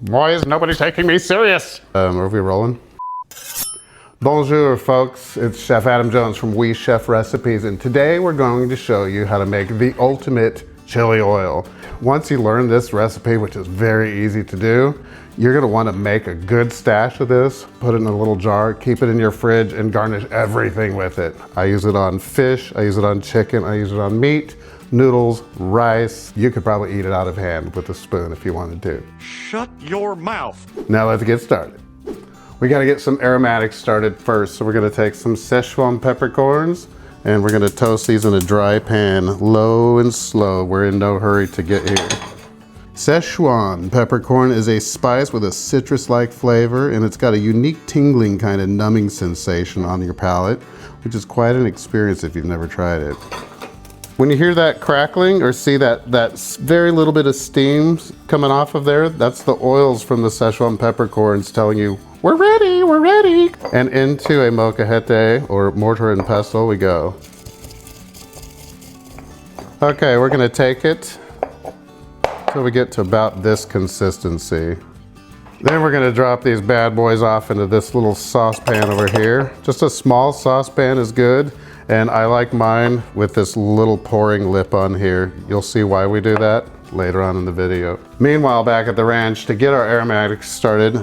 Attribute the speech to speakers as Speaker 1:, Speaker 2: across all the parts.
Speaker 1: Why is nobody taking me serious? Are we rolling? Bonjour folks, it's Chef Adam Jones from We Chef Recipes, and today we're going to show you how to make the ultimate chili oil. Once you learn this recipe, which is very easy to do, you're gonna wanna make a good stash of this, put it in a little jar, keep it in your fridge, and garnish everything with it. I use it on fish, I use it on chicken, I use it on meat, noodles, rice. You could probably eat it out of hand with a spoon if you wanted to.
Speaker 2: Shut your mouth.
Speaker 1: Now let's get started. We gotta get some aromatics started first. So we're gonna take some Sichuan peppercorns and we're gonna toast these in a dry pan, low and slow. We're in no hurry to get here. Sichuan peppercorn is a spice with a citrus-like flavor, and it's got a unique tingling kind of numbing sensation on your palate, which is quite an experience if you've never tried it. When you hear that crackling or see that very little bit of steam coming off of there, that's the oils from the Sichuan peppercorns telling you, we're ready, we're ready. And into a molcajete or mortar and pestle we go. Okay, we're gonna take it till we get to about this consistency. Then we're gonna drop these bad boys off into this little saucepan over here. Just a small saucepan is good. And I like mine with this little pouring lip on here. You'll see why we do that later on in the video. Meanwhile, back at the ranch, to get our aromatics started,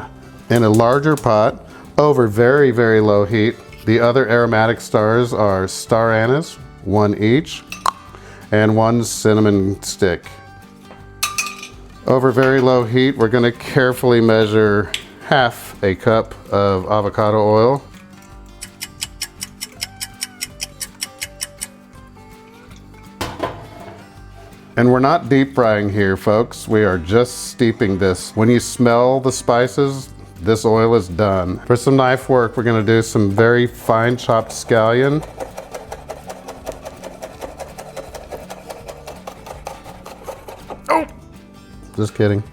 Speaker 1: in a larger pot, over very, very low heat, the other aromatic stars are star anise, 1 each, and 1 cinnamon stick. Over very low heat, we're gonna carefully measure half a cup of avocado oil. And we're not deep frying here, folks. We are just steeping this. When you smell the spices, this oil is done. For some knife work, we're gonna do some very fine chopped scallion. Oh, just kidding.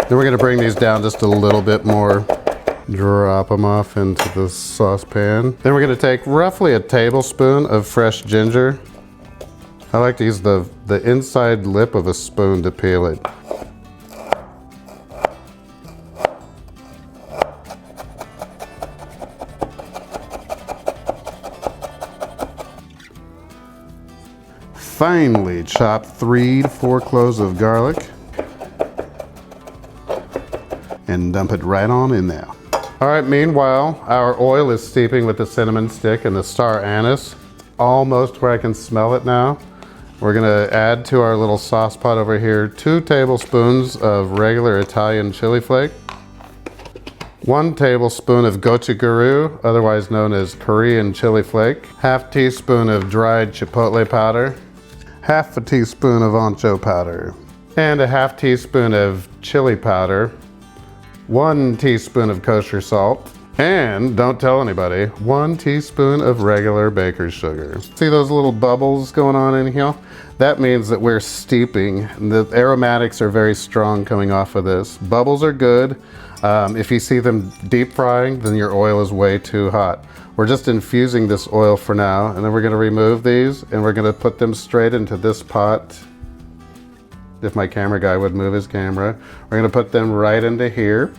Speaker 1: Then we're gonna bring these down just a little bit more. Drop them off into the saucepan. Then we're gonna take roughly a tablespoon of fresh ginger. I like to use the inside lip of a spoon to peel it. Finely chop 3 to 4 cloves of garlic and dump it right on in there. All right, meanwhile, our oil is steeping with the cinnamon stick and the star anise, almost where I can smell it now. We're gonna add to our little sauce pot over here 2 tablespoons of regular Italian chili flake, 1 tablespoon of gochujang, otherwise known as Korean chili flake, ½ teaspoon of dried chipotle powder, ½ teaspoon of ancho powder, and ½ teaspoon of chili powder, 1 teaspoon of kosher salt, and don't tell anybody, 1 teaspoon of regular baker's sugar. See those little bubbles going on in here? That means that we're steeping. The aromatics are very strong coming off of this. Bubbles are good. If you see them deep frying, then your oil is way too hot. We're just infusing this oil for now, and then we're gonna remove these and we're gonna put them straight into this pot. If my camera guy would move his camera. We're gonna put them right into here.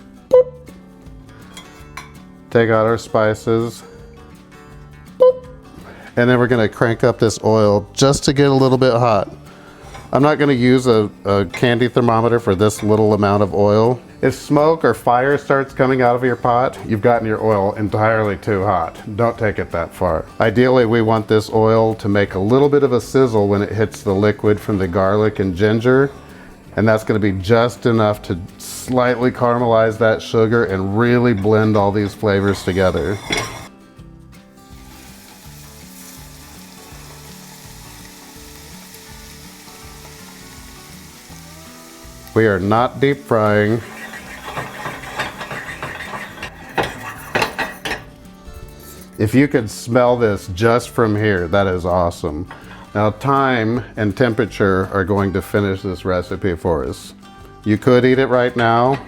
Speaker 1: Take out our spices. And then we're gonna crank up this oil just to get a little bit hot. I'm not gonna use a candy thermometer for this little amount of oil. If smoke or fire starts coming out of your pot, you've gotten your oil entirely too hot. Don't take it that far. Ideally, we want this oil to make a little bit of a sizzle when it hits the liquid from the garlic and ginger. And that's gonna be just enough to slightly caramelize that sugar and really blend all these flavors together. We are not deep frying. If you could smell this just from here, that is awesome. Now time and temperature are going to finish this recipe for us. You could eat it right now,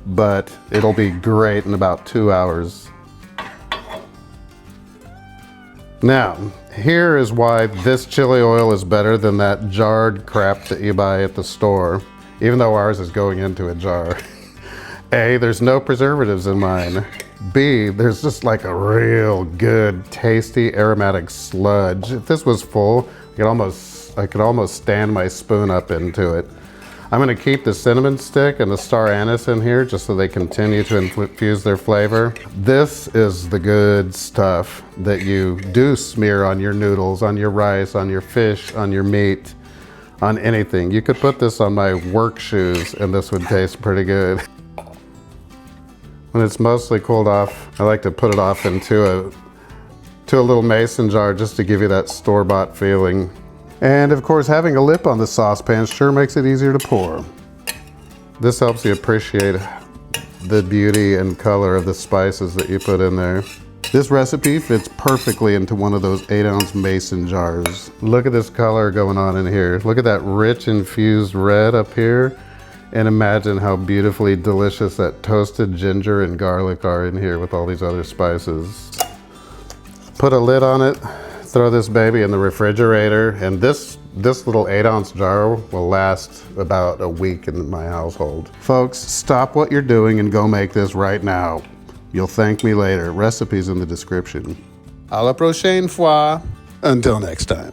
Speaker 1: but it'll be great in about 2 hours. Now, here is why this chili oil is better than that jarred crap that you buy at the store, even though ours is going into a jar. A, there's no preservatives in mine. B, there's just like a real good, tasty, aromatic sludge. If this was full, I could almost stand my spoon up into it. I'm gonna keep the cinnamon stick and the star anise in here just so they continue to infuse their flavor. This is the good stuff that you do smear on your noodles, on your rice, on your fish, on your meat, on anything. You could put this on my work shoes and this would taste pretty good. When it's mostly cooled off, I like to put it off into a little mason jar just to give you that store-bought feeling. And of course, having a lip on the saucepan sure makes it easier to pour. This helps you appreciate the beauty and color of the spices that you put in there. This recipe fits perfectly into one of those 8-ounce mason jars. Look at this color going on in here. Look at that rich infused red up here. And imagine how beautifully delicious that toasted ginger and garlic are in here with all these other spices. Put a lid on it, throw this baby in the refrigerator, and this little 8-ounce jar will last about a week in my household. Folks, stop what you're doing and go make this right now. You'll thank me later. Recipe's in the description. À la prochaine fois. Until next time.